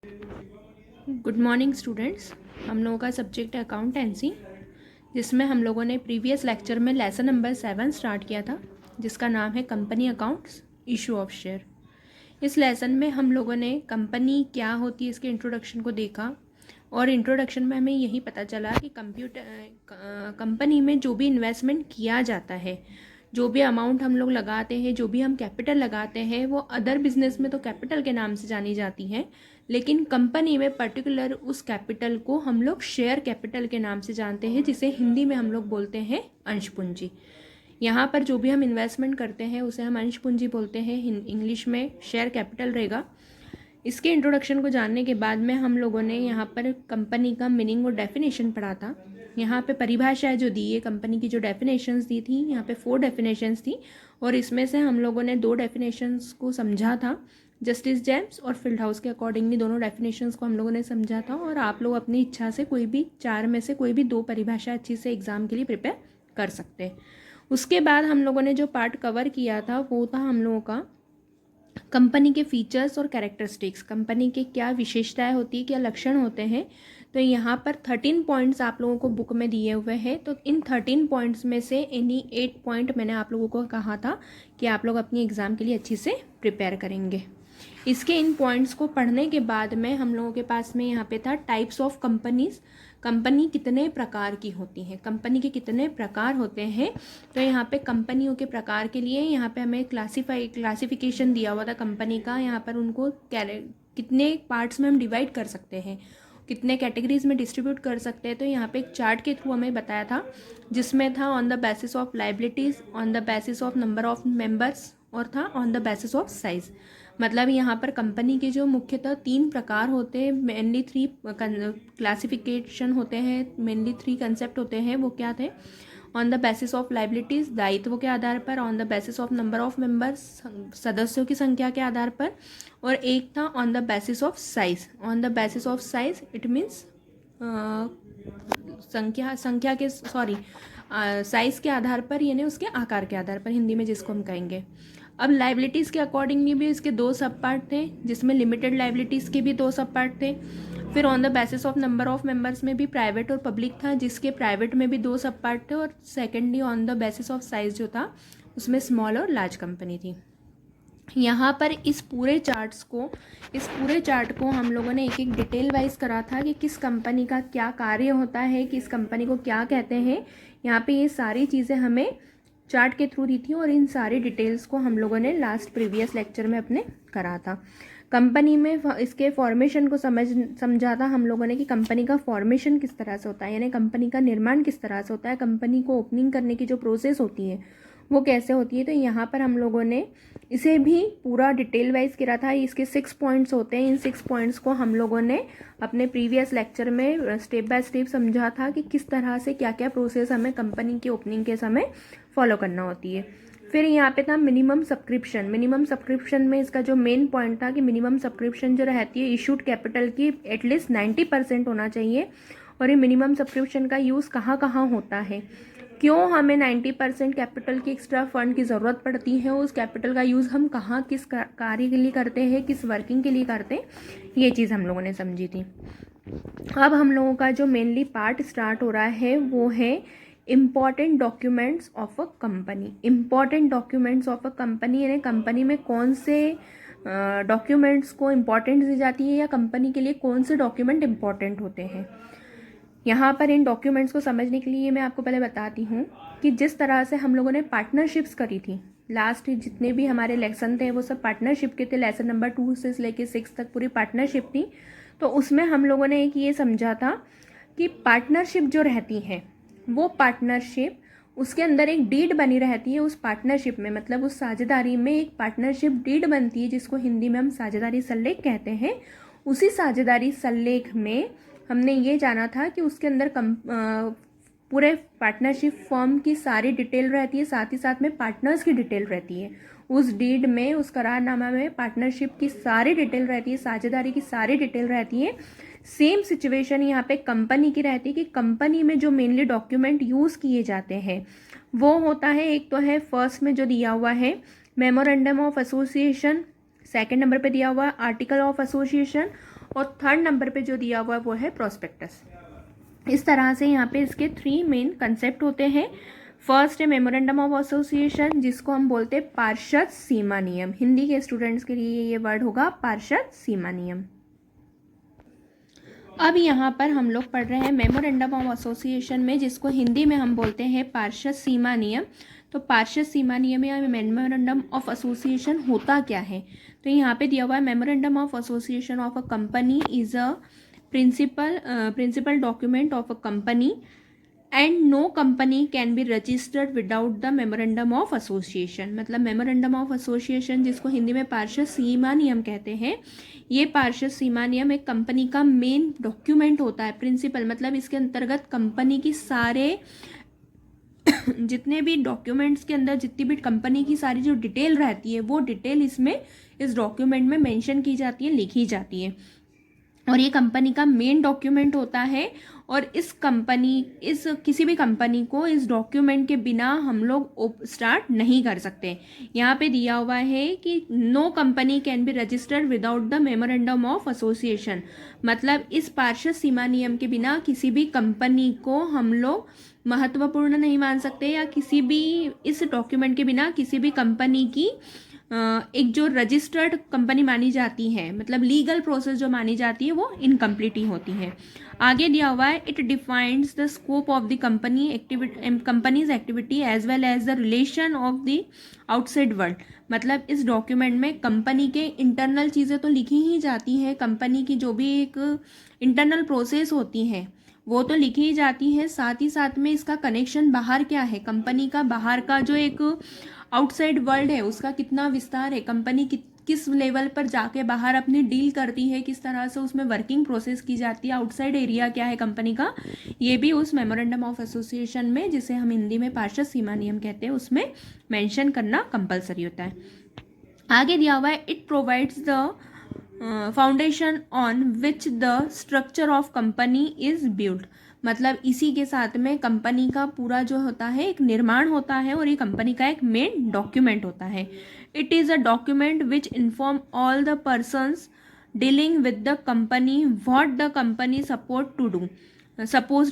Good morning students. हम लोगों का सब्जेक्ट है अकाउंटेंसी, जिसमें हम लोगों ने प्रीवियस लेक्चर में लेसन नंबर 7 स्टार्ट किया था, जिसका नाम है company accounts, issue of share. इस लेसन में हम लोगों ने कंपनी क्या होती है इसके इंट्रोडक्शन को देखा, और इंट्रोडक्शन में हमें यही पता चला कि कंपनी में जो भी इन्वेस्टमेंट किया जाता है, जो भी अमाउंट हम लोग लगाते हैं, जो भी हम कैपिटल लगाते हैं, वो अदर बिजनेस में तो कैपिटल के नाम से जानी जाती है, लेकिन कंपनी में पर्टिकुलर उस कैपिटल को हम लोग शेयर कैपिटल के नाम से जानते हैं, जिसे हिंदी में हम लोग बोलते हैं अंश पूंजी। यहाँ पर जो भी हम इन्वेस्टमेंट करते हैं उसे हम अंश पूंजी बोलते हैं, इंग्लिश में शेयर कैपिटल रहेगा। इसके इंट्रोडक्शन को जानने के बाद में हम लोगों ने यहाँ पर कंपनी का मीनिंग और डेफिनेशन पढ़ा था। यहाँ पे परिभाषा जो दी है कंपनी की, जो डेफिनेशंस दी थी, यहाँ पे 4 डेफिनेशंस थी, और इसमें से हम लोगों ने 2 डेफिनेशंस को समझा था। जस्टिस जेम्स और फील्ड हाउस के अकॉर्डिंगली दोनों डेफिनेशंस को हम लोगों ने समझा था, और आप लोग अपनी इच्छा से कोई भी 4 में से कोई भी 2 परिभाषा अच्छी से एग्जाम के लिए प्रिपेयर कर सकते हैं। उसके बाद हम लोगों ने जो पार्ट कवर किया था वो था हम लोगों का कंपनी के फीचर्स और कैरेक्टरिस्टिक्स। कंपनी के क्या विशेषताएं होती है, क्या लक्षण होते हैं। तो यहाँ पर 13 पॉइंट्स आप लोगों को बुक में दिए हुए हैं। तो इन 13 पॉइंट्स में से इन्हीं 8 पॉइंट मैंने आप लोगों को कहा था कि आप लोग अपनी एग्ज़ाम के लिए अच्छी से प्रिपेयर करेंगे। इसके इन पॉइंट्स को पढ़ने के बाद में हम लोगों के पास में यहाँ पे था टाइप्स ऑफ कंपनीज। कंपनी कितने प्रकार की होती हैं, कंपनी के कितने प्रकार होते हैं। तो यहाँ पे कंपनियों के प्रकार के लिए यहाँ पे हमें क्लासिफिकेशन दिया हुआ था कंपनी का। यहाँ पर उनको कितने पार्ट्स में हम डिवाइड कर सकते हैं, कितने कैटेगरीज में डिस्ट्रीब्यूट कर सकते हैं। तो यहाँ पे एक चार्ट के थ्रू हमें बताया था, जिसमें था on the basis of liabilities, on the basis of number of members, और था on the basis of size. मतलब यहाँ पर कंपनी के जो मुख्यतः 3 प्रकार होते हैं, मेनली 3 क्लासिफिकेशन होते हैं, मेनली 3 कंसेप्ट होते हैं। वो क्या थे? On the basis of liabilities, दायित्व के आधार पर, on the basis of number of members, सदस्यों की संख्या के आधार पर, और एक था on the basis of size. On the basis of size it means संख्या के साइज के आधार पर, यानी उसके आकार के आधार पर, हिंदी में जिसको हम कहेंगे। अब लाइबिलिटीज़ के अकॉर्डिंगली भी इसके 2 सब पार्ट थे, जिसमें लिमिटेड लाइबिलिटीज़ के भी 2 सब पार्ट थे। फिर on the basis of number of members में भी प्राइवेट और पब्लिक था, जिसके प्राइवेट में भी 2 सब पार्ट थे। और secondly on the basis of size जो था उसमें स्मॉल और लार्ज कंपनी थी। यहाँ पर इस पूरे चार्ट को हम लोगों ने एक एक डिटेल वाइज करा था कि किस कंपनी का क्या कार्य होता है, किस कंपनी को क्या कहते हैं। यहाँ पे ये सारी चीज़ें हमें चार्ट के थ्रू दी थी, और इन सारी डिटेल्स को हम लोगों ने लास्ट प्रीवियस लेक्चर में अपने करा था। कंपनी में इसके फॉर्मेशन को समझा था हम लोगों ने कि कंपनी का फॉर्मेशन किस तरह से होता है, यानी कंपनी का निर्माण किस तरह से होता है, कंपनी को ओपनिंग करने की जो प्रोसेस होती है वो कैसे होती है। तो यहाँ पर हम लोगों ने इसे भी पूरा डिटेल वाइज करा था। इसके 6 पॉइंट्स होते हैं। इन 6 पॉइंट्स को हम लोगों ने अपने प्रीवियस लेक्चर में स्टेप बाय स्टेप समझा था कि किस तरह से क्या क्या प्रोसेस हमें कंपनी की ओपनिंग के समय फॉलो करना होती है। फिर यहाँ पे था मिनिमम सब्सक्रिप्शन। मिनिमम सब्सक्रिप्शन में इसका जो मेन पॉइंट था कि मिनिमम सब्सक्रिप्शन जो रहती है इशूड कैपिटल की एटलीस्ट 90% होना चाहिए। और ये मिनिमम सब्सक्रिप्शन का यूज़ कहाँ कहाँ होता है, क्यों हमें 90% कैपिटल की एक्स्ट्रा फंड की ज़रूरत पड़ती है, उस कैपिटल का यूज़ हम कहाँ किस कार्य के लिए करते हैं, किस वर्किंग के लिए करते हैं, ये चीज़ हम लोगों ने समझी थी। अब हम लोगों का जो मेनली पार्ट स्टार्ट हो रहा है वो है important documents of a company. Important documents of a company, यानी कंपनी में कौन से डॉक्यूमेंट्स को इम्पॉर्टेंस दी जाती है, या कंपनी के लिए कौन से डॉक्यूमेंट इम्पॉर्टेंट होते हैं। यहाँ पर इन डॉक्यूमेंट्स को समझने के लिए मैं आपको पहले बताती हूँ कि जिस तरह से हम लोगों ने पार्टनरशिप्स करी थी, लास्ट जितने भी हमारे लेसन थे वो सब पार्टनरशिप के थे। लेसन नंबर 2 से लेके 6 तक पूरी पार्टनरशिप थी। तो उसमें हम लोगों ने एक ये समझा था कि पार्टनरशिप जो रहती है वो पार्टनरशिप, उसके अंदर एक डीड बनी रहती है उस पार्टनरशिप में, मतलब उस साझेदारी में एक पार्टनरशिप डीड बनती है, जिसको हिंदी में हम साझेदारी सल्लेख कहते हैं। उसी साझेदारी सल्लेख में हमने ये जाना था कि उसके अंदर पूरे पार्टनरशिप फर्म की सारी डिटेल रहती है, साथ ही साथ में पार्टनर्स की डिटेल रहती है। उस डीड में, उस करारनामा में पार्टनरशिप की सारी डिटेल रहती है, साझेदारी की सारी डिटेल रहती है। सेम सिचुएशन यहाँ पे कंपनी की रहती है कि कंपनी में जो मेनली डॉक्यूमेंट यूज़ किए जाते हैं वो होता है, एक तो है फर्स्ट में जो दिया हुआ है memorandum of association, second number पे दिया हुआ है आर्टिकल ऑफ एसोसिएशन, और थर्ड नंबर पे जो दिया हुआ है वो है प्रोस्पेक्टस। इस तरह से यहाँ पे इसके 3 मेन कंसेप्ट होते हैं। फर्स्ट है मेमोरेंडम ऑफ एसोसिएशन, जिसको हम बोलते हैं पार्षद सीमा नियम। हिंदी के स्टूडेंट्स के लिए ये वर्ड होगा पार्षद सीमा नियम। अब यहाँ पर हम लोग पढ़ रहे हैं मेमोरेंडम ऑफ एसोसिएशन में, जिसको हिंदी में हम बोलते हैं पार्षद सीमा नियम। तो पार्षद सीमा नियम या मेमोरेंडम ऑफ एसोसिएशन होता क्या है? तो यहाँ पे दिया हुआ है memorandum of association of a company is a principal document of a company and no company can be registered without the memorandum of association. मतलब मेमोरेंडम ऑफ एसोसिएशन, जिसको हिंदी में पार्षद सीमा नियम कहते हैं, ये पार्षद सीमा नियम एक कंपनी का मेन डॉक्यूमेंट होता है। प्रिंसिपल मतलब इसके अंतर्गत कंपनी की सारे जितने भी डॉक्यूमेंट्स के अंदर जितनी भी कंपनी की सारी जो डिटेल रहती है वो डिटेल इसमें इस डॉक्यूमेंट में मेंशन की जाती है, लिखी जाती है, और ये कंपनी का मेन डॉक्यूमेंट होता है। और इस किसी भी कंपनी को इस डॉक्यूमेंट के बिना हम लोग स्टार्ट नहीं कर सकते। यहाँ पे दिया हुआ है कि no company can be registered without the memorandum of association. मतलब इस पार्षद सीमा नियम के बिना किसी भी कंपनी को हम लोग महत्वपूर्ण नहीं मान सकते, या किसी भी इस डॉक्यूमेंट के बिना किसी भी कंपनी की एक जो रजिस्टर्ड कंपनी मानी जाती है, मतलब लीगल प्रोसेस जो मानी जाती है, वो इनकम्प्लीट ही होती है। आगे दिया हुआ है it defines the scope of the company's activity as well as the relation of the outside world. मतलब इस डॉक्यूमेंट में कंपनी के इंटरनल चीज़ें तो लिखी ही जाती हैं, कंपनी की जो भी एक इंटरनल प्रोसेस होती है वो तो लिखी ही जाती है, साथ ही साथ में इसका कनेक्शन बाहर क्या है, कंपनी का बाहर का जो एक आउटसाइड वर्ल्ड है उसका कितना विस्तार है, कंपनी किस लेवल पर जाके बाहर अपनी डील करती है, किस तरह से उसमें वर्किंग प्रोसेस की जाती है, आउटसाइड एरिया क्या है कंपनी का, ये भी उस मेमोरेंडम ऑफ एसोसिएशन में, जिसे हम हिंदी में पार्षद सीमा नियम कहते हैं, उसमें मेंशन करना कंपलसरी होता है। आगे दिया हुआ है it provides the foundation on which the structure of company is build. मतलब इसी के साथ में कंपनी का पूरा जो होता है एक निर्माण होता है, और ये कंपनी का एक मेन डॉक्यूमेंट होता है। It is a document which inform all the persons dealing with the company what the company supposed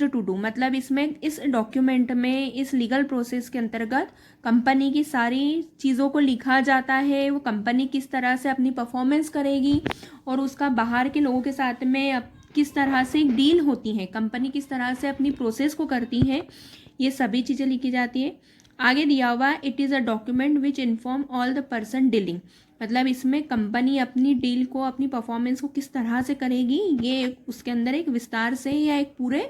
to do. मतलब इसमें इस डॉक्यूमेंट में इस लीगल प्रोसेस के अंतर्गत कंपनी की सारी चीज़ों को लिखा जाता है, वो कंपनी किस तरह से अपनी परफॉर्मेंस करेगी और उसका बाहर के लोगों के साथ में किस तरह से डील होती है, कंपनी किस तरह से अपनी प्रोसेस को करती है, ये सभी चीज़ें लिखी जाती है। आगे दिया हुआ it is a document which inform all the person dealing. मतलब इसमें कंपनी अपनी डील को, अपनी परफॉर्मेंस को किस तरह से करेगी, ये उसके अंदर एक विस्तार से या एक पूरे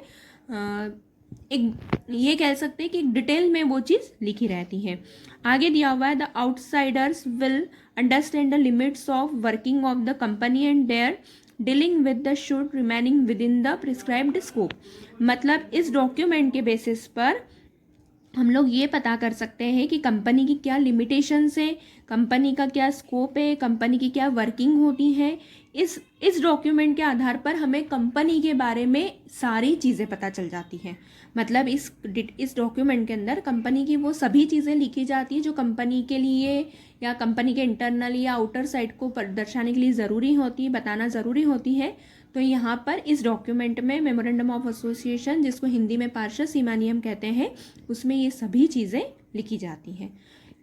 एक ये कह सकते हैं कि एक डिटेल में वो चीज़ लिखी रहती है। आगे दिया हुआ है the outsiders will understand the limits of working of the company and their dealing with the should remaining within the prescribed scope. मतलब इस डॉक्यूमेंट के बेसिस पर हम लोग ये पता कर सकते हैं कि कंपनी की क्या लिमिटेशंस है, कंपनी का क्या स्कोप है, कंपनी की क्या वर्किंग होती है। इस डॉक्यूमेंट के आधार पर हमें कंपनी के बारे में सारी चीज़ें पता चल जाती हैं। मतलब इस डॉक्यूमेंट के अंदर कंपनी की वो सभी चीज़ें लिखी जाती हैं जो कंपनी के लिए या कंपनी के इंटरनल या आउटर साइड को दर्शाने के लिए ज़रूरी होती है, बताना ज़रूरी होती है। तो यहाँ पर इस डॉक्यूमेंट में मेमोरेंडम ऑफ एसोसिएशन, जिसको हिंदी में पार्षद सीमा नियम कहते हैं, उसमें ये सभी चीज़ें लिखी जाती हैं।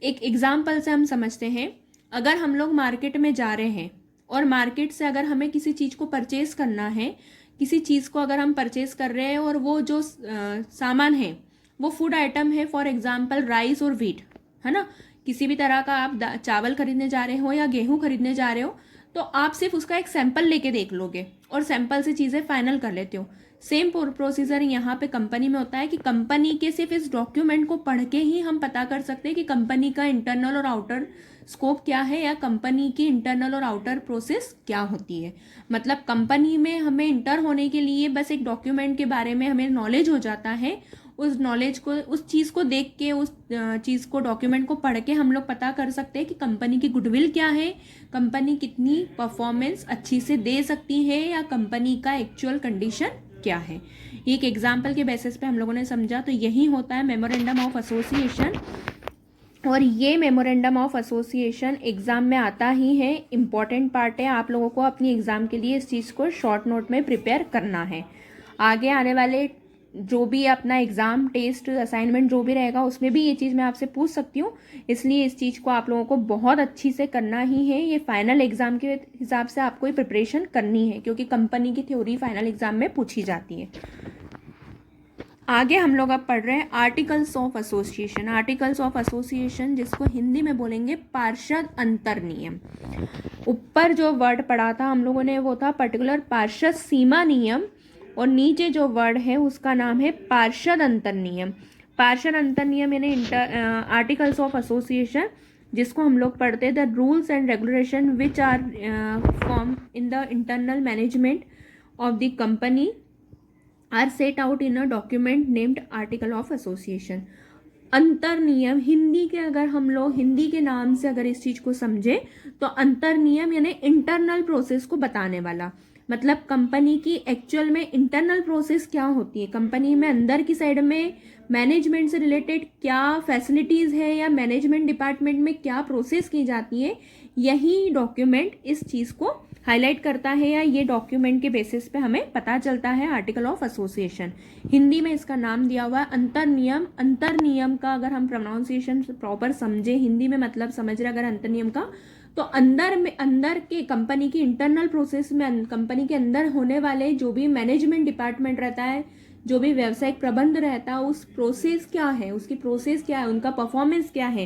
एक एग्जाम्पल से हम समझते हैं, अगर हम लोग मार्केट में जा रहे हैं और मार्केट से अगर हमें किसी चीज़ को परचेज़ करना है, किसी चीज़ को अगर हम परचेज़ कर रहे हैं और वो जो सामान है वो फूड आइटम है, फॉर एग्जाम्पल राइस और व्हीट, है ना, किसी भी तरह का आप चावल खरीदने जा रहे हो या गेहूँ खरीदने जा रहे हो, तो आप सिर्फ उसका एक सैंपल लेके देख लोगे और सैंपल से चीज़ें फाइनल कर लेते हो। सेम प्रोसीजर यहाँ पे कंपनी में होता है कि कंपनी के सिर्फ इस डॉक्यूमेंट को पढ़ के ही हम पता कर सकते हैं कि कंपनी का इंटरनल और आउटर स्कोप क्या है, या कंपनी की इंटरनल और आउटर प्रोसेस क्या होती है। मतलब कंपनी में हमें इंटर होने के लिए बस एक डॉक्यूमेंट के बारे में हमें नॉलेज हो जाता है, उस नॉलेज को, उस चीज़ को देख के, उस चीज़ को, डॉक्यूमेंट को पढ़ के हम लोग पता कर सकते हैं कि कंपनी की गुडविल क्या है, कंपनी कितनी परफॉर्मेंस अच्छी से दे सकती है, या कंपनी का एक्चुअल कंडीशन क्या है। एक एग्जाम्पल के बेसिस पे हम लोगों ने समझा। तो यही होता है मेमोरेंडम ऑफ एसोसिएशन, और ये मेमोरेंडम ऑफ एसोसिएशन एग्ज़ाम में आता ही है, इम्पॉर्टेंट पार्ट है। आप लोगों को अपनी एग्ज़ाम के लिए इस चीज़ को शॉर्ट नोट में प्रिपेयर करना है। आगे आने वाले जो भी अपना एग्ज़ाम, टेस्ट, असाइनमेंट जो भी रहेगा उसमें भी ये चीज़ मैं आपसे पूछ सकती हूँ, इसलिए इस चीज़ को आप लोगों को बहुत अच्छी से करना ही है। ये फाइनल एग्ज़ाम के हिसाब से आपको ये प्रिपरेशन करनी है, क्योंकि कंपनी की थ्योरी फाइनल एग्ज़ाम में पूछी जाती है। आगे हम लोग अब पढ़ रहे हैं articles of association. Articles of association जिसको हिंदी में बोलेंगे पार्षद अंतर नियम। ऊपर जो वर्ड पढ़ा था हम लोगों ने वो था पर्टिकुलर पार्षद सीमा नियम, और नीचे जो वर्ड है उसका नाम है पार्षद अंतर नियम। पार्षद अंतर नियम यानी आर्टिकल्स ऑफ एसोसिएशन, जिसको हम लोग पढ़ते हैं the rules and regulation which are form in the internal management of the company are set out in a document named article of association. अंतर नियम हिंदी के, अगर हम लोग हिंदी के नाम से अगर इस चीज़ को समझे तो अंतर नियम यानी इंटरनल प्रोसेस को बताने वाला। मतलब कंपनी की एक्चुअल में इंटरनल प्रोसेस क्या होती है, कंपनी में अंदर की साइड में मैनेजमेंट से रिलेटेड क्या फैसिलिटीज़ है या मैनेजमेंट डिपार्टमेंट में क्या प्रोसेस की जाती है, यही डॉक्यूमेंट इस चीज़ को हाईलाइट करता है, या ये डॉक्यूमेंट के बेसिस पे हमें पता चलता है आर्टिकल ऑफ एसोसिएशन। हिंदी में इसका नाम दिया हुआ है अंतर नियम। अंतर नियम का अगर हम प्रोनाउंसिएशन प्रॉपर समझे, हिंदी में मतलब समझ रहे अगर अंतर नियम का, तो अंदर के कंपनी की इंटरनल प्रोसेस में कंपनी के अंदर होने वाले जो भी मैनेजमेंट डिपार्टमेंट रहता है, जो भी व्यावसायिक प्रबंध रहता है, उस प्रोसेस क्या है, उसकी प्रोसेस क्या है, उनका परफॉर्मेंस क्या है,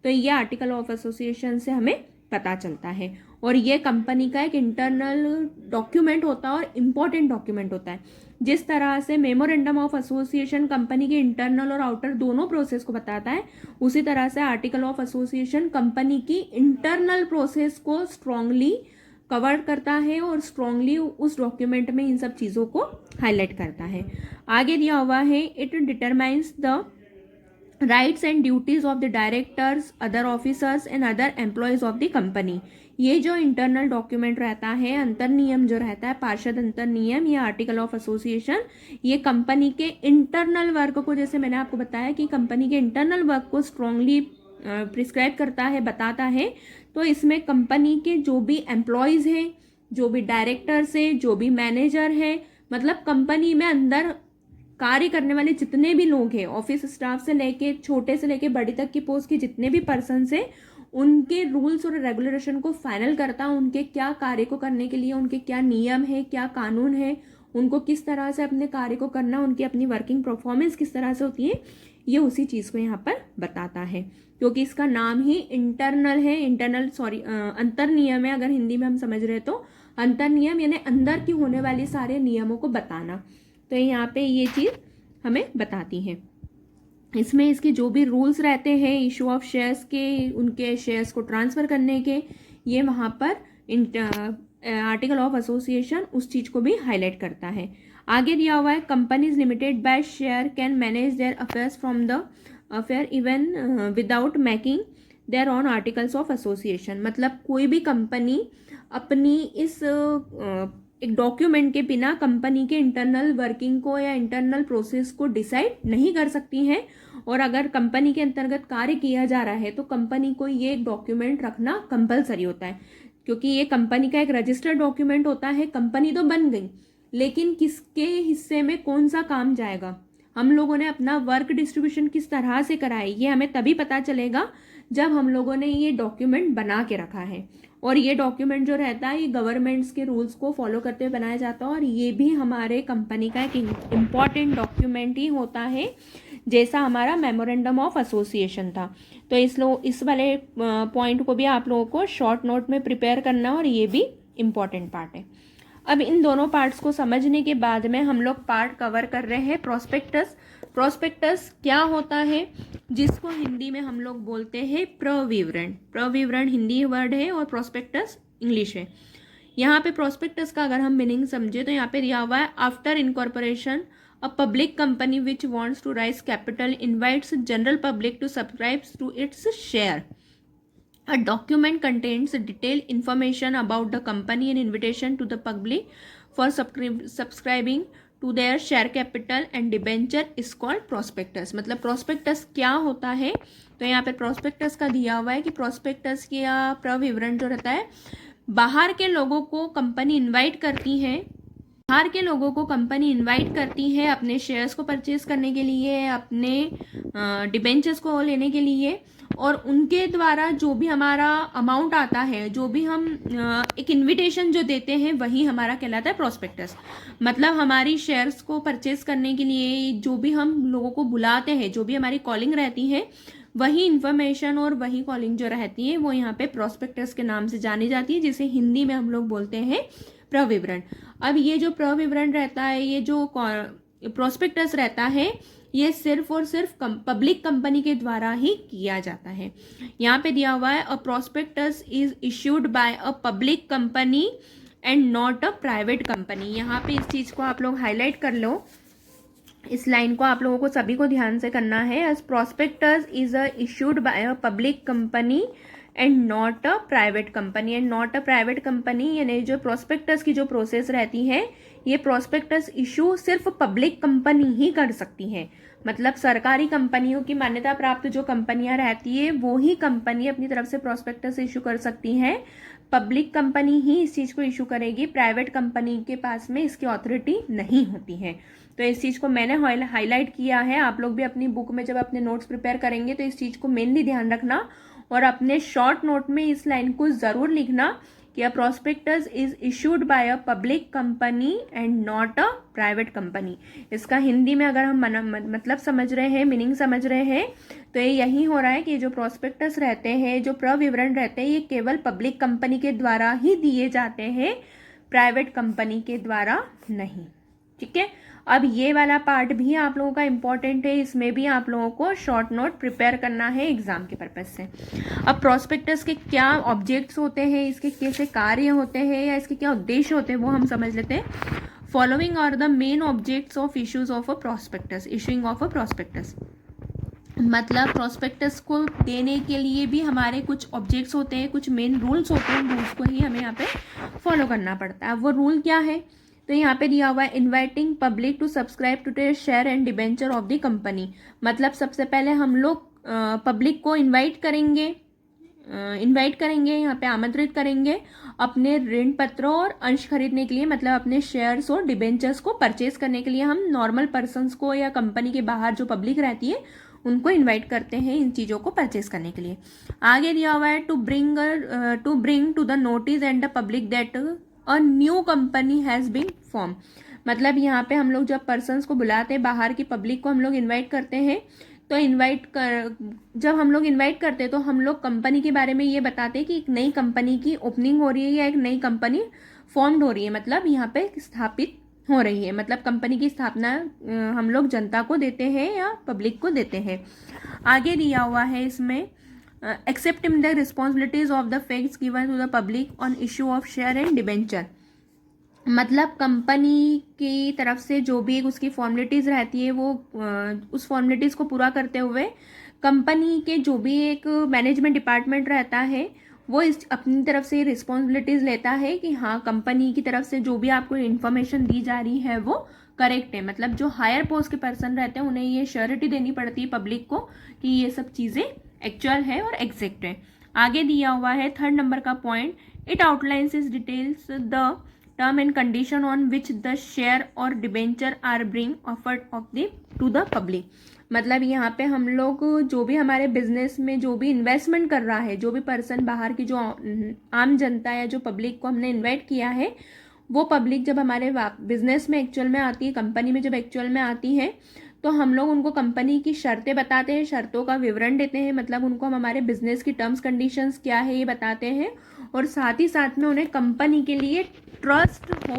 तो ये आर्टिकल ऑफ एसोसिएशन से हमें पता चलता है। और ये कंपनी का एक इंटरनल डॉक्यूमेंट होता है और इम्पॉर्टेंट डॉक्यूमेंट होता है। जिस तरह से मेमोरेंडम ऑफ एसोसिएशन कंपनी के इंटरनल और आउटर दोनों प्रोसेस को बताता है, उसी तरह से आर्टिकल ऑफ एसोसिएशन कंपनी की इंटरनल प्रोसेस को स्ट्रांगली कवर करता है और स्ट्रांगली उस डॉक्यूमेंट में इन सब चीज़ों को हाईलाइट करता है। आगे दिया हुआ है it determines the rights and duties of the directors, other officers and other employees of the company. ये जो इंटरनल डॉक्यूमेंट रहता है, अंतर नियम जो रहता है, पार्षद अंतर नियम, ये आर्टिकल ऑफ एसोसिएशन, ये कंपनी के इंटरनल वर्क को, जैसे मैंने आपको बताया कि कंपनी के इंटरनल वर्क को स्ट्रांगली प्रिस्क्राइब करता है, बताता है। तो इसमें कंपनी के जो भी एम्प्लॉयज़ हैं, जो भी डायरेक्टर्स हैं, जो भी मैनेजर है, मतलब कंपनी में अंदर कार्य करने वाले जितने भी लोग हैं, ऑफिस स्टाफ से लेके छोटे से लेके बड़ी तक की पोस्ट के जितने भी पर्सन हैं, उनके रूल्स और रेगुलेशन को फाइनल करता है। उनके क्या कार्य को करने के लिए उनके क्या नियम है, क्या कानून है, उनको किस तरह से अपने कार्य को करना, उनकी अपनी वर्किंग परफॉर्मेंस किस तरह से होती है, ये उसी चीज़ को यहाँ पर बताता है। क्योंकि इसका नाम ही इंटरनल है, अंतर नियम है। अगर हिंदी में हम समझ रहे तो अंतर नियम यानी अंदर की होने वाली सारे नियमों को बताना। तो यहाँ पे ये चीज़ हमें बताती है। इसमें इसके जो भी रूल्स रहते हैं इशू ऑफ शेयर्स के, उनके शेयर्स को ट्रांसफ़र करने के, ये वहाँ पर आर्टिकल ऑफ एसोसिएशन उस चीज़ को भी हाईलाइट करता है। आगे दिया हुआ है companies limited by share can manage there affairs from the affair even without making their on articles of association. मतलब कोई भी कंपनी अपनी इस एक डॉक्यूमेंट के बिना कंपनी के इंटरनल वर्किंग को या इंटरनल प्रोसेस को डिसाइड नहीं कर सकती है। और अगर कंपनी के अंतर्गत कार्य किया जा रहा है तो कंपनी को ये एक डॉक्यूमेंट रखना कंपलसरी होता है, क्योंकि ये कंपनी का एक रजिस्टर्ड डॉक्यूमेंट होता है। कंपनी तो बन गई, लेकिन किसके हिस्से में कौन सा काम जाएगा, हम लोगों ने अपना वर्क डिस्ट्रीब्यूशन किस तरह से करा है, ये हमें तभी पता चलेगा जब हम लोगों ने ये डॉक्यूमेंट बना के रखा है। और ये डॉक्यूमेंट जो रहता है ये गवर्नमेंट्स के रूल्स को फॉलो करते हुए बनाया जाता है, और ये भी हमारे कंपनी का एक इम्पॉर्टेंट डॉक्यूमेंट ही होता है, जैसा हमारा मेमोरेंडम ऑफ एसोसिएशन था। तो इस वाले पॉइंट को भी आप लोगों को शॉर्ट नोट में प्रिपेयर करना, और ये भी इम्पॉर्टेंट पार्ट है। अब इन दोनों पार्ट्स को समझने के बाद में हम लोग पार्ट कवर कर रहे हैं प्रोस्पेक्टस। प्रोस्पेक्टस क्या होता है, जिसको हिंदी में हम लोग बोलते हैं प्रविवरण। प्रविवरण हिंदी वर्ड है और प्रोस्पेक्टस इंग्लिश है। यहाँ पे प्रोस्पेक्टस का अगर हम मीनिंग समझे तो यहाँ पे दिया हुआ है after incorporation a public company which wants to raise capital invites general public to subscribe to its share. A document contains detailed information about the company and invitation to the public for subscribing to their share capital and debenture is called prospectus. मतलब prospectus क्या होता है, तो यहाँ पे prospectus का दिया हुआ है कि प्रोस्पेक्टस या प्रविवरण जो रहता है, बाहर के लोगों को कंपनी इन्वाइट करती है, बाहर के लोगों को कंपनी इनवाइट करती है अपने शेयर्स को परचेज करने के लिए, अपने डिबेंचर्स को लेने के लिए, और उनके द्वारा जो भी हमारा अमाउंट आता है, जो भी हम एक इनविटेशन जो देते हैं, वही हमारा कहलाता है प्रोस्पेक्टस। मतलब हमारी शेयर्स को परचेज करने के लिए जो भी हम लोगों को बुलाते हैं, जो भी हमारी कॉलिंग रहती है, वही इन्फॉर्मेशन और वही कॉलिंग जो रहती है वो यहाँ पे प्रोस्पेक्टस के नाम से जानी जाती है, जिसे हिंदी में हम लोग बोलते हैं प्रविवरण। अब ये जो प्रविवरण रहता है, ये जो प्रोस्पेक्टस रहता है, ये सिर्फ और सिर्फ पब्लिक कंपनी के द्वारा ही किया जाता है। यहाँ पे दिया हुआ है a prospectus is issued by a public company and not a private company. यहाँ पे इस चीज़ को आप लोग हाईलाइट कर लो, इस लाइन को आप लोगों को सभी को ध्यान से करना है। As prospectus is issued by a public company and not a private company. And not a private company यानी जो प्रोस्पेक्टस की जो प्रोसेस रहती है, ये प्रोस्पेक्टस इशू सिर्फ पब्लिक कंपनी ही कर सकती है। मतलब सरकारी कंपनियों की मान्यता प्राप्त जो कंपनियां रहती है, वो ही कंपनी अपनी तरफ से प्रोस्पेक्टस इशू कर सकती है। पब्लिक कंपनी ही इस चीज़ को इशू करेगी, प्राइवेट कंपनी के पास में इसकी अथॉरिटी नहीं होती है। तो इस चीज़ को मैंने हाईलाइट किया है। आप लोग भी अपनी बुक में जब अपने नोट्स प्रिपेयर करेंगे तो इस चीज़ को मेनली ध्यान रखना, और अपने शॉर्ट नोट में इस लाइन को ज़रूर लिखना कि a prospectus is issued by a public company and not a private company. इसका हिंदी में अगर हम मतलब समझ रहे हैं, मीनिंग समझ रहे हैं, तो ये यही हो रहा है कि जो प्रोस्पेक्टस रहते हैं, जो प्रविवरण रहते हैं, ये केवल पब्लिक कंपनी के द्वारा ही दिए जाते हैं, प्राइवेट कंपनी के द्वारा नहीं। ठीक है, अब ये वाला पार्ट भी आप लोगों का इम्पॉर्टेंट है, इसमें भी आप लोगों को शॉर्ट नोट प्रिपेयर करना है एग्जाम के पर्पज से। अब प्रोस्पेक्टस के क्या ऑब्जेक्ट्स होते हैं, इसके कैसे कार्य होते हैं या इसके क्या उद्देश्य होते हैं, वो हम समझ लेते हैं। Following are the main objects of issues of a prospectus, issuing of a prospectus. मतलब प्रोस्पेक्टस को देने के लिए भी हमारे कुछ ऑब्जेक्ट्स होते हैं, कुछ मेन रूल्स होते हैं, रूल्स को ही हमें यहाँ पे फॉलो करना पड़ता है। वो रूल क्या है, तो यहाँ पे दिया हुआ है inviting public to subscribe to the share and debenture of the company. मतलब सबसे पहले हम लोग पब्लिक को इन्वाइट करेंगे, यहाँ पे आमंत्रित करेंगे अपने ऋण पत्रों और अंश खरीदने के लिए, मतलब अपने शेयर्स और डिबेंचर्स को परचेज करने के लिए हम नॉर्मल पर्सन्स को या कंपनी के बाहर जो पब्लिक रहती है उनको इनवाइट करते हैं इन चीज़ों को परचेज करने के लिए। आगे दिया हुआ है to bring to the notice and the public that a new company has been form. मतलब यहाँ पे हम लोग जब पर्सन्स को बुलाते हैं, बाहर की पब्लिक को हम लोग इन्वाइट करते हैं, तो जब हम लोग इन्वाइट करते हैं तो हम लोग कंपनी के बारे में ये बताते हैं कि एक नई कंपनी की ओपनिंग हो रही है या एक नई कंपनी फॉर्म्ड हो रही है, मतलब यहाँ पे स्थापित हो रही है। मतलब कंपनी की स्थापना हम लोग जनता को देते हैं या पब्लिक को देते हैं। आगे दिया हुआ है इसमें accepting the responsibilities of the facts given to the public on issue of share and debenture. मतलब कंपनी की तरफ से जो भी एक उसकी फॉर्मेलिटीज़ रहती है, वो उस फॉर्मेलिटीज़ को पूरा करते हुए कंपनी के जो भी एक मैनेजमेंट डिपार्टमेंट रहता है, वो इस अपनी तरफ से रिस्पॉन्सिबिलिटीज़ लेता है कि हाँ, कंपनी की तरफ से जो भी आपको इन्फॉर्मेशन दी जा रही है वो करेक्ट है। मतलब जो हायर पोस्ट के पर्सन रहते हैं उन्हें ये श्योरिटी देनी पड़ती है पब्लिक को कि ये सब चीज़ें एक्चुअल है और एग्जैक्ट है। आगे दिया हुआ है 3rd नंबर का point, it outlines is details the term and condition on which the share और debenture are being offered of the to the public. मतलब यहाँ पे हम लोग जो भी हमारे बिजनेस में जो भी इन्वेस्टमेंट कर रहा है, जो भी पर्सन बाहर की जो आम जनता या जो पब्लिक को हमने इन्वाइट किया है, वो पब्लिक जब हमारे बिजनेस में एक्चुअल में आती है, कंपनी में जब एक्चुअल में आती है, तो हम लोग उनको कंपनी की शर्तें बताते हैं, शर्तों का विवरण देते हैं। मतलब उनको हम हमारे बिजनेस की टर्म्स कंडीशंस क्या है ये बताते हैं, और साथ ही साथ में उन्हें कंपनी के लिए ट्रस्ट हो,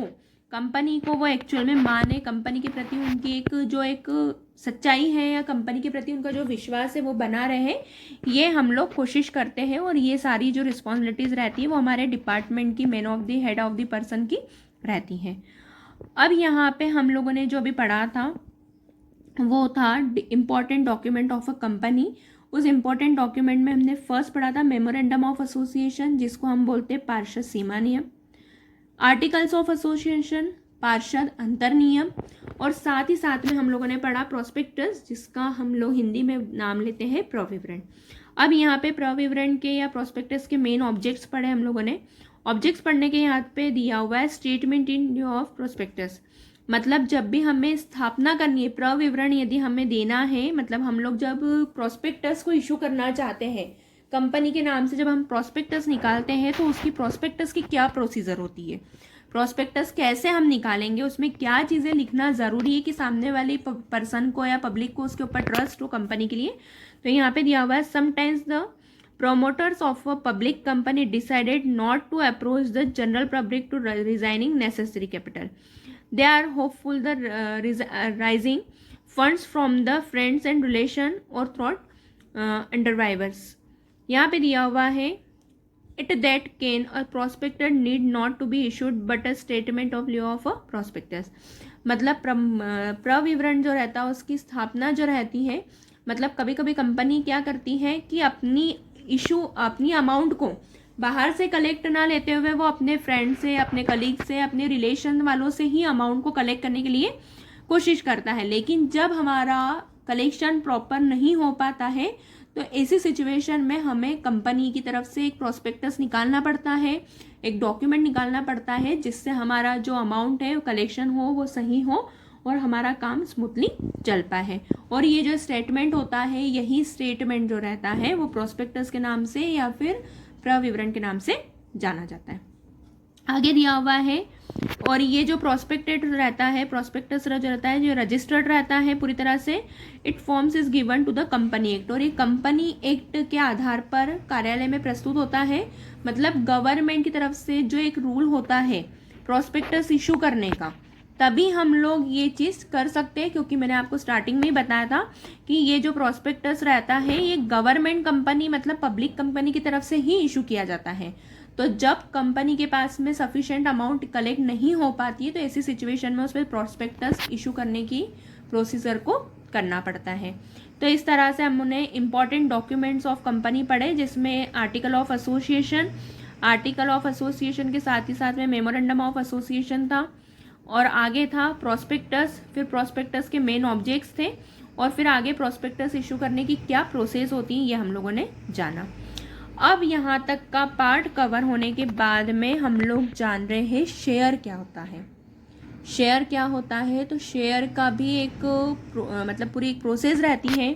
कंपनी को वो एक्चुअल में माने, कंपनी के प्रति उनकी एक सच्चाई है या कंपनी के प्रति उनका जो विश्वास है वो बना रहे, ये हम लोग कोशिश करते हैं। और ये सारी जो रिस्पॉन्सिबिलिटीज़ रहती है वो हमारे डिपार्टमेंट की हेड ऑफ द पर्सन की रहती है। अब यहाँ पे हम लोगों ने जो अभी पढ़ा था वो था important document of a company. उस इम्पॉर्टेंट डॉक्यूमेंट में हमने फर्स्ट पढ़ा था मेमोरेंडम ऑफ एसोसिएशन, जिसको हम बोलते हैं पार्षद सीमा नियम, आर्टिकल्स ऑफ एसोसिएशन, पार्षद अंतर नियम, और साथ ही साथ में हम लोगों ने पढ़ा प्रोस्पेक्टस, जिसका हम लोग हिंदी में नाम लेते हैं प्रविवरण। अब यहाँ पे प्रविवरण के या प्रोस्पेक्टस के मेन ऑब्जेक्ट्स पढ़े हम लोगों ने। ऑब्जेक्ट्स पढ़ने के यहाँ पे दिया हुआ है statement in due of prospectus, मतलब जब भी हमें स्थापना करनी है, प्रविवरण यदि हमें देना है, मतलब हम लोग जब प्रोस्पेक्टस को इशू करना चाहते हैं कंपनी के नाम से, जब हम प्रोस्पेक्टस निकालते हैं तो उसकी प्रोस्पेक्टस की क्या प्रोसीजर होती है, प्रोस्पेक्टस कैसे हम निकालेंगे, उसमें क्या चीज़ें लिखना ज़रूरी है कि सामने वाली पर्सन को या पब्लिक को उसके ऊपर ट्रस्ट हो कंपनी के लिए। तो यहाँ पे दिया हुआ है sometimes the promoters of a public company decided not to approach the general public to resigning necessary capital. They are hopeful the rising funds from the friends and relation or thought underwriters. यहाँ पे दिया हुआ है it that can a prospectus need not to be issued but a statement of lieu of a prospectus. मतलब प्रविवरण जो रहता है उसकी स्थापना जो रहती है, मतलब कभी कभी कंपनी क्या करती है कि अपनी अमाउंट को बाहर से कलेक्ट ना लेते हुए वो अपने फ्रेंड से, अपने कलीग से, अपने रिलेशन वालों से ही अमाउंट को कलेक्ट करने के लिए कोशिश करता है। लेकिन जब हमारा कलेक्शन प्रॉपर नहीं हो पाता है तो ऐसी सिचुएशन में हमें कंपनी की तरफ से एक प्रोस्पेक्टस निकालना पड़ता है, एक डॉक्यूमेंट निकालना पड़ता है, जिससे हमारा जो अमाउंट है कलेक्शन हो वो सही हो और हमारा काम स्मूथली चल पाए। और ये जो स्टेटमेंट होता है, यही स्टेटमेंट जो रहता है वो प्रोस्पेक्टस के नाम से या फिर प्रविवरण के नाम से जाना जाता है। आगे दिया हुआ है, और ये जो प्रोस्पेक्टेड रहता है, प्रोस्पेक्टस जो रहता है, जो रजिस्टर्ड रहता है पूरी तरह से, it forms is given to the company act, और ये कंपनी एक्ट के आधार पर कार्यालय में प्रस्तुत होता है। मतलब गवर्नमेंट की तरफ से जो एक रूल होता है प्रोस्पेक्टस इशू करने का, तभी हम लोग ये चीज़ कर सकते हैं, क्योंकि मैंने आपको स्टार्टिंग में ही बताया था कि ये जो प्रोस्पेक्टस रहता है ये गवर्नमेंट कंपनी, मतलब पब्लिक कंपनी की तरफ से ही इशू किया जाता है। तो जब कंपनी के पास में सफिशिएंट अमाउंट कलेक्ट नहीं हो पाती है तो ऐसी सिचुएशन में उस पर प्रोस्पेक्टस इशू करने की प्रोसीजर को करना पड़ता है। तो इस तरह से हमने इम्पॉर्टेंट डॉक्यूमेंट्स ऑफ कंपनी पढ़े, जिसमें article of association, article of association के साथ ही साथ में मेमोरेंडम ऑफ एसोसिएशन था, और आगे था प्रोस्पेक्टस, फिर प्रोस्पेक्टस के मेन ऑब्जेक्ट्स थे, और फिर आगे प्रोस्पेक्टस इशू करने की क्या प्रोसेस होती है ये हम लोगों ने जाना। अब यहाँ तक का पार्ट कवर होने के बाद में हम लोग जान रहे हैं शेयर क्या होता है। शेयर क्या होता है, तो शेयर का भी एक मतलब पूरी एक प्रोसेस रहती है,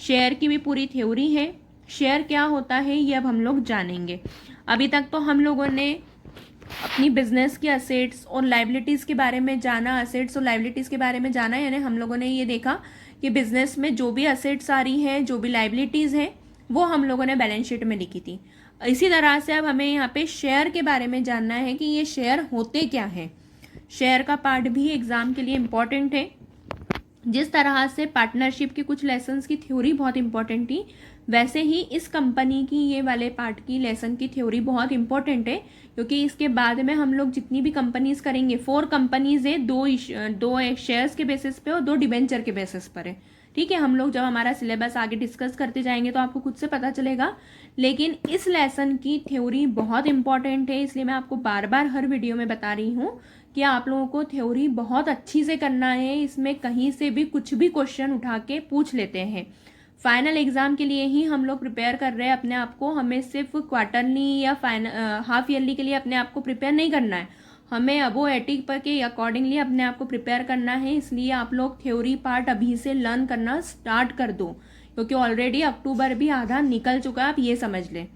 शेयर की भी पूरी थ्योरी है। शेयर क्या होता है ये अब हम लोग जानेंगे। अभी तक तो हम लोगों ने अपनी बिजनेस की असेट्स और लाइबिलिटीज़ के बारे में जाना, असेट्स और लाइबिलिटीज़ के बारे में जाना, यानी हम लोगों ने ये देखा कि बिजनेस में जो भी असेट्स आ रही हैं, जो भी लाइबिलिटीज़ हैं, वो हम लोगों ने बैलेंस शीट में लिखी थी। इसी तरह से अब हमें यहाँ पे शेयर के बारे में जानना है कि ये शेयर होते क्या हैं। शेयर का पार्ट भी एग्ज़ाम के लिए इम्पॉर्टेंट है। जिस तरह से पार्टनरशिप के कुछ लेसन्स की थ्योरी बहुत इंपॉर्टेंट थी, वैसे ही इस कंपनी की ये वाले पार्ट की लेसन की थ्योरी बहुत इंपॉर्टेंट है, क्योंकि इसके बाद में हम लोग जितनी भी कंपनीज करेंगे, 4 कंपनीज है, 2 शेयर्स के बेसिस पे और 2 डिबेंचर के बेसिस पर है। ठीक है, हम लोग जब हमारा सिलेबस आगे डिस्कस करते जाएंगे तो आपको खुद से पता चलेगा, लेकिन इस लेसन की थ्योरी बहुत इंपॉर्टेंट है, इसलिए मैं आपको बार बार हर वीडियो में बता रही हूँ कि आप लोगों को थ्योरी बहुत अच्छी से करना है। इसमें कहीं से भी कुछ भी क्वेश्चन उठा के पूछ लेते हैं। फाइनल एग्जाम के लिए ही हम लोग प्रिपेयर कर रहे हैं अपने आप को, हमें सिर्फ क्वार्टरली या हाफ ईयरली के लिए अपने आप को प्रिपेयर नहीं करना है, हमें अबो 80 पर के अकॉर्डिंगली अपने आप को प्रिपेयर करना है। इसलिए आप लोग थ्योरी पार्ट अभी से लर्न करना स्टार्ट कर दो, क्योंकि ऑलरेडी अक्टूबर भी आधा निकल चुका है, आप ये समझ लें।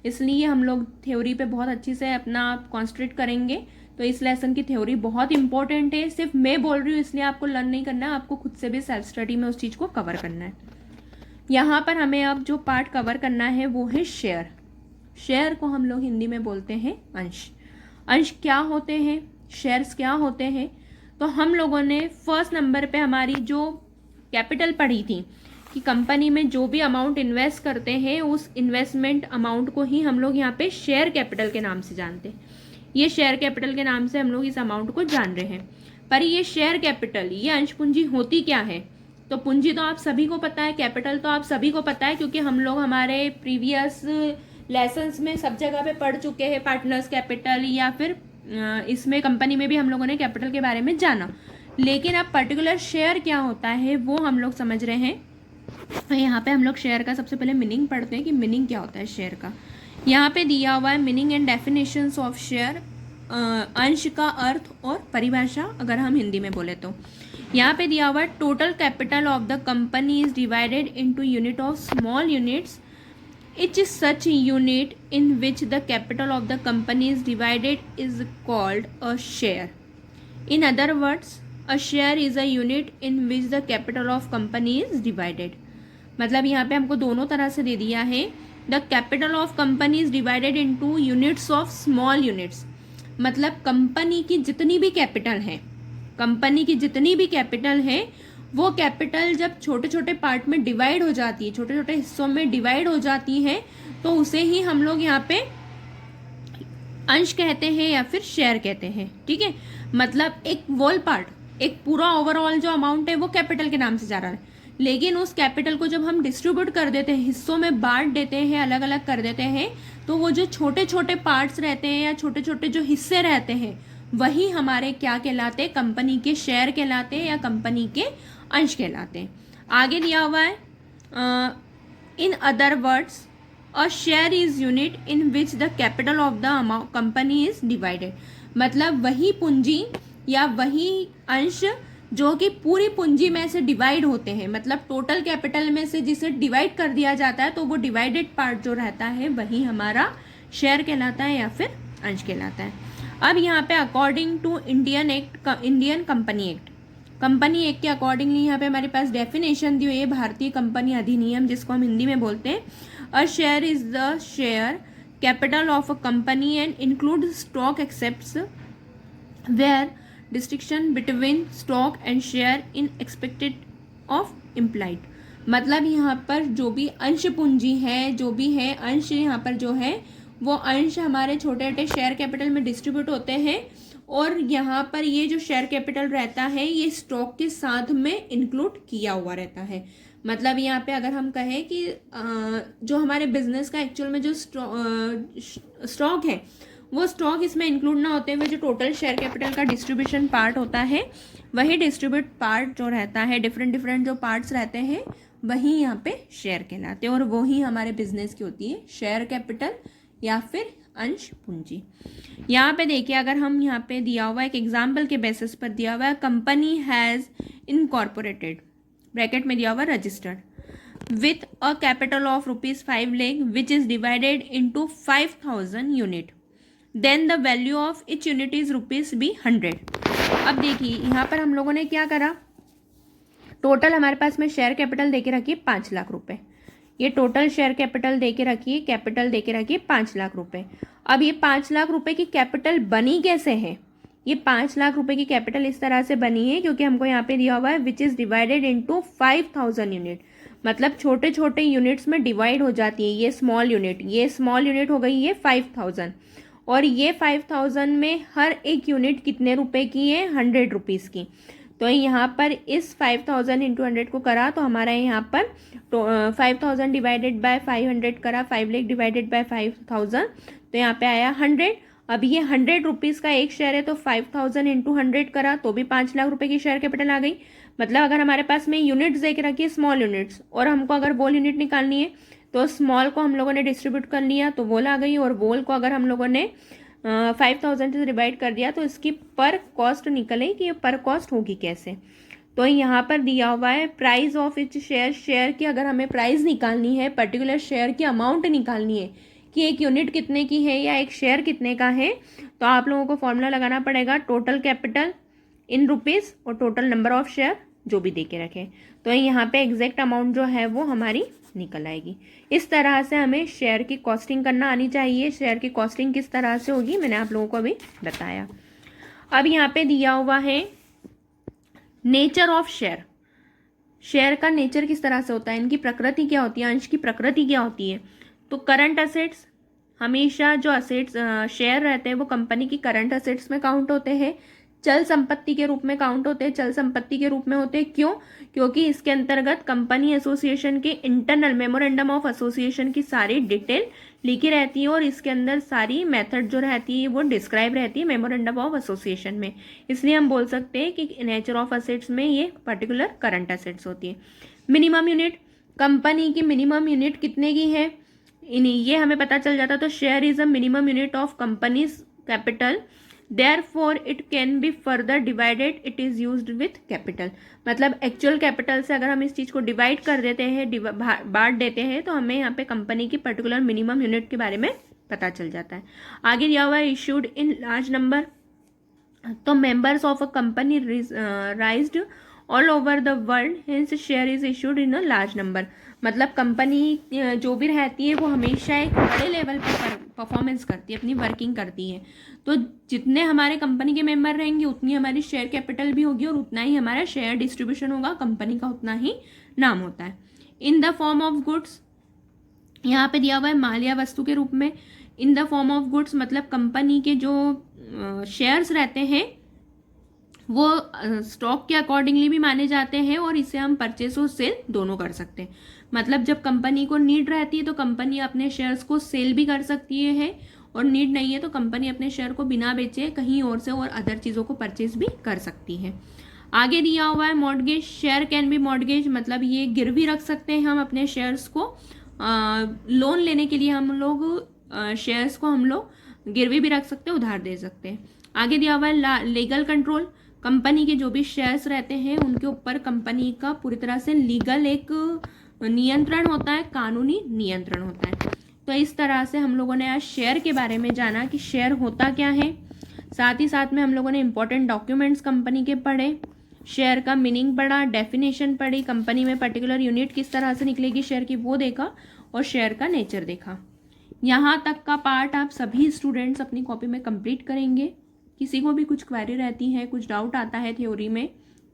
इसलिए हम लोग थ्योरी पे बहुत अच्छी से अपना कॉन्सेंट्रेट करेंगे। तो इस लेसन की थ्योरी बहुत इंपॉर्टेंट है, सिर्फ मैं बोल रही हूँ इसलिए आपको लर्न नहीं करना है, आपको खुद से भी सेल्फ स्टडी में उस चीज़ को कवर करना है। यहाँ पर हमें अब जो पार्ट कवर करना है वो है शेयर। शेयर को हम लोग हिंदी में बोलते हैं अंश। अंश क्या होते हैं, शेयर्स क्या होते हैं, तो हम लोगों ने फर्स्ट नंबर पे हमारी जो कैपिटल पढ़ी थी कि कंपनी में जो भी अमाउंट इन्वेस्ट करते हैं उस इन्वेस्टमेंट अमाउंट को ही हम लोग यहाँ पे शेयर कैपिटल के नाम से जानते हैं। ये शेयर कैपिटल के नाम से हम लोग इस अमाउंट को जान रहे हैं। पर ये शेयर कैपिटल, ये अंश पूंजी होती क्या है, तो पूंजी तो आप सभी को पता है, कैपिटल तो आप सभी को पता है, क्योंकि हम लोग हमारे प्रीवियस लेसन्स में सब जगह पे पढ़ चुके हैं पार्टनर्स कैपिटल, या फिर इसमें कंपनी में भी हम लोगों ने कैपिटल के बारे में जाना। लेकिन अब पर्टिकुलर शेयर क्या होता है वो हम लोग समझ रहे हैं। यहाँ पे हम लोग शेयर का सबसे पहले मीनिंग पढ़ते हैं कि मीनिंग क्या होता है शेयर का। यहाँ पे दिया हुआ है meaning and definitions of share, अंश का अर्थ और परिभाषा अगर हम हिंदी में बोले तो। यहाँ पे दिया हुआ है total capital of the company is divided into unit of small units, each such unit in which the capital of the company is divided is called a share. In other words, a share is a unit in which the capital of company is divided. मतलब यहाँ पे हमको दोनों तरह से दे दिया है। The capital of company is divided into units of small units, मतलब कंपनी की जितनी भी कैपिटल है, कंपनी की जितनी भी कैपिटल है वो कैपिटल जब छोटे छोटे पार्ट में डिवाइड हो जाती है, छोटे छोटे हिस्सों में डिवाइड हो जाती है, तो उसे ही हम लोग यहाँ पे अंश कहते हैं या फिर शेयर कहते हैं। ठीक है, मतलब एक वॉल पार्ट, एक पूरा ओवरऑल जो अमाउंट है वो कैपिटल के नाम से जा रहा है, लेकिन उस कैपिटल को जब हम डिस्ट्रीब्यूट कर देते हैं, हिस्सों में बांट देते हैं, अलग अलग कर देते हैं, तो वो जो छोटे छोटे पार्ट्स रहते हैं या छोटे छोटे जो हिस्से रहते हैं वही हमारे क्या कहलाते हैं, कंपनी के शेयर कहलाते हैं या कंपनी के अंश कहलाते हैं। आगे दिया हुआ है in other words a share is unit in which the capital of the amount company is divided, मतलब वही पूंजी या वही अंश जो कि पूरी पूंजी में से डिवाइड होते हैं, मतलब टोटल कैपिटल में से जिसे डिवाइड कर दिया जाता है तो वो डिवाइडेड पार्ट जो रहता है वही हमारा शेयर कहलाता है या फिर अंश कहलाता है। अब यहाँ पे according to Indian company act के अकॉर्डिंगली यहाँ पे हमारे पास डेफिनेशन दी हुई है, भारतीय कंपनी अधिनियम जिसको हम हिंदी में बोलते हैं। A share is the share capital of a company and include stock excepts where distinction between stock and share in expected of implied, मतलब यहाँ पर जो भी अंश पूंजी है, जो भी है अंश यहाँ पर जो है वो अंश हमारे छोटे छोटे शेयर कैपिटल में डिस्ट्रीब्यूट होते हैं, और यहाँ पर ये जो शेयर कैपिटल रहता है ये स्टॉक के साथ में इंक्लूड किया हुआ रहता है। मतलब यहाँ पे अगर हम कहें कि जो हमारे बिजनेस का एक्चुअल में जो स्टॉक है वो स्टॉक इसमें इंक्लूड ना होते हुए जो टोटल शेयर कैपिटल का डिस्ट्रीब्यूशन पार्ट होता है, वही डिस्ट्रीब्यूट पार्ट जो रहता है, डिफरेंट डिफरेंट जो पार्ट्स रहते हैं वही यहाँ पे शेयर कहलाते हैं, और वही हमारे बिजनेस की होती है शेयर कैपिटल या फिर अंश पूंजी। यहाँ पे देखिए, अगर हम यहाँ पे दिया हुआ एक एग्जाम्पल के बेसिस पर दिया हुआ है, कंपनी हैज़ इनकॉर्पोरेटेड ब्रैकेट में दिया हुआ registered with a capital of ₹5 lakh which is divided into 5000 unit, then the value of each unit is ₹100। अब देखिए यहाँ पर हम लोगों ने क्या करा, टोटल हमारे पास में शेयर कैपिटल दे के रखी है 5 लाख रुपए, ये टोटल शेयर कैपिटल दे के रखिए, कैपिटल दे के रखिए 5 लाख रुपए। अब ये 5 लाख रुपए की कैपिटल बनी कैसे है, ये 5 लाख रुपए की कैपिटल इस तरह से बनी है क्योंकि हमको यहाँ पे दिया हुआ है विच इज डिवाइडेड इनटू 5000 यूनिट, मतलब छोटे छोटे यूनिट्स में डिवाइड हो जाती है। ये स्मॉल यूनिट हो गई ये 5000, और ये 5000 में हर एक यूनिट कितने रुपए की है, 100 रुपीज़ की। तो यहाँ पर इस 5000 इंटू 100 को करा तो हमारा यहाँ पर 5000 डिवाइडेड बाय 500 करा, 5 लाख डिवाइडेड बाय 5000, तो यहाँ पे आया 100। अब ये 100 रुपीज़ का एक शेयर है तो 5000 इंटू 100 करा तो भी 5 लाख रुपए की शेयर कैपिटल आ गई। मतलब अगर हमारे पास में यूनिट्स देख रखी स्मॉल यूनिट्स, और हमको अगर वोल यूनिट निकालनी है तो स्मॉल को हम लोगों ने डिस्ट्रीब्यूट कर लिया तो वोल आ गई, और वोल को अगर हम लोगों ने 5000 से डिवाइड कर दिया तो इसकी पर कॉस्ट निकले कि ये पर कॉस्ट होगी कैसे। तो यहाँ पर दिया हुआ है price of each share, share की अगर हमें प्राइस निकालनी है, पर्टिकुलर शेयर की अमाउंट निकालनी है कि एक यूनिट कितने की है या एक शेयर कितने का है, तो आप लोगों को फॉर्मूला लगाना पड़ेगा टोटल कैपिटल इन रुपीज़ और टोटल नंबर ऑफ शेयर जो भी दे के रखें, तो यहाँ पे एग्जैक्ट अमाउंट जो है वो हमारी निकल आएगी। इस तरह से हमें शेयर की कॉस्टिंग करना आनी चाहिए। शेयर की कॉस्टिंग किस तरह से होगी मैंने आप लोगों को अभी बताया। अब यहाँ पे दिया हुआ है नेचर ऑफ शेयर, शेयर का नेचर किस तरह से होता है, इनकी प्रकृति क्या होती है, अंश की प्रकृति क्या होती है। तो करंट असेट्स, हमेशा जो असेट्स शेयर रहते हैं वो कंपनी की करंट असेट्स में काउंट होते हैं, चल संपत्ति के रूप में काउंट होते हैं, चल संपत्ति के रूप में होते हैं। क्यों? क्योंकि इसके अंतर्गत कंपनी एसोसिएशन के इंटरनल मेमोरेंडम ऑफ एसोसिएशन की सारी डिटेल लिखी रहती है और इसके अंदर सारी मेथड जो रहती है वो डिस्क्राइब रहती है मेमोरेंडम ऑफ एसोसिएशन में। इसलिए हम बोल सकते हैं कि नेचर ऑफ असेट्स में ये पर्टिकुलर करंट असेट्स होती है। मिनिमम यूनिट, कंपनी की मिनिमम यूनिट कितने की है ये हमें पता चल जाता। तो share is a minimum unit of companies capital, therefore it can be further divided, it is used with capital. मतलब एक्चुअल कैपिटल से अगर हम इस चीज़ को डिवाइड कर देते हैं, बांट देते हैं, तो हमें यहाँ पे कंपनी की पर्टिकुलर मिनिमम यूनिट के बारे में पता चल जाता है। आगे दिया हुआ है इशूड इन लार्ज नंबर। तो members of a company राइज्ड all over the world, hence share is issued in a large number. मतलब कंपनी जो भी रहती है वो हमेशा एक बड़े लेवल पर परफॉर्मेंस करती है, अपनी वर्किंग करती है। तो जितने हमारे कंपनी के मेंबर रहेंगे उतनी हमारी शेयर कैपिटल भी होगी और उतना ही हमारा शेयर डिस्ट्रीब्यूशन होगा, कंपनी का उतना ही नाम होता है। In the form of goods, यहाँ पे दिया हुआ है माल या वस्तु के रूप में। In the form of goods मतलब कंपनी के जो शेयर्स रहते हैं वो स्टॉक के अकॉर्डिंगली भी माने जाते हैं और इसे हम परचेस और सेल दोनों कर सकते हैं। मतलब जब कंपनी को नीड रहती है तो कंपनी अपने शेयर्स को सेल भी कर सकती है और नीड नहीं है तो कंपनी अपने शेयर को बिना बेचे कहीं और से और अदर चीज़ों को परचेज भी कर सकती है। आगे दिया हुआ है mortgage, share can be mortgage, मतलब ये गिरवी रख सकते हैं हम अपने शेयर्स को। लोन लेने के लिए हम लोग शेयर्स को हम लोग गिरवी भी रख सकते हैं, उधार दे सकते हैं। आगे दिया हुआ है लीगल कंट्रोल, कंपनी के जो भी शेयर्स रहते हैं उनके ऊपर कंपनी का पूरी तरह से लीगल एक नियंत्रण होता है, कानूनी नियंत्रण होता है। तो इस तरह से हम लोगों ने आज शेयर के बारे में जाना कि शेयर होता क्या है। साथ ही साथ में हम लोगों ने इंपॉर्टेंट डॉक्यूमेंट्स कंपनी के पढ़े, शेयर का मीनिंग पढ़ा, डेफिनेशन पढ़ी, कंपनी में पर्टिकुलर यूनिट किस तरह से निकलेगी शेयर की वो देखा और शेयर का नेचर देखा। यहाँ तक का पार्ट आप सभी स्टूडेंट्स अपनी कॉपी में कंप्लीट करेंगे। किसी को भी कुछ क्वेरी रहती है, कुछ डाउट आता है थ्योरी में,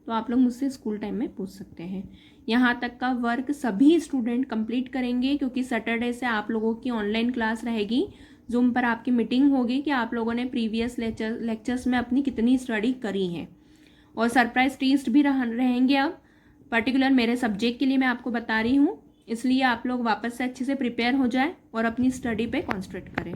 तो आप लोग मुझसे स्कूल टाइम में पूछ सकते हैं। यहाँ तक का वर्क सभी स्टूडेंट कंप्लीट करेंगे क्योंकि सैटरडे से आप लोगों की ऑनलाइन क्लास रहेगी, जूम पर आपकी मीटिंग होगी कि आप लोगों ने प्रीवियस लेक्चर्स में अपनी कितनी स्टडी करी है। और सरप्राइज टेस्ट भी रहेंगे अब पर्टिकुलर मेरे सब्जेक्ट के लिए मैं आपको बता रही हूँ, इसलिए आप लोग वापस से अच्छे से प्रिपेयर हो जाए और अपनी स्टडी पे कॉन्सेंट्रेट करें।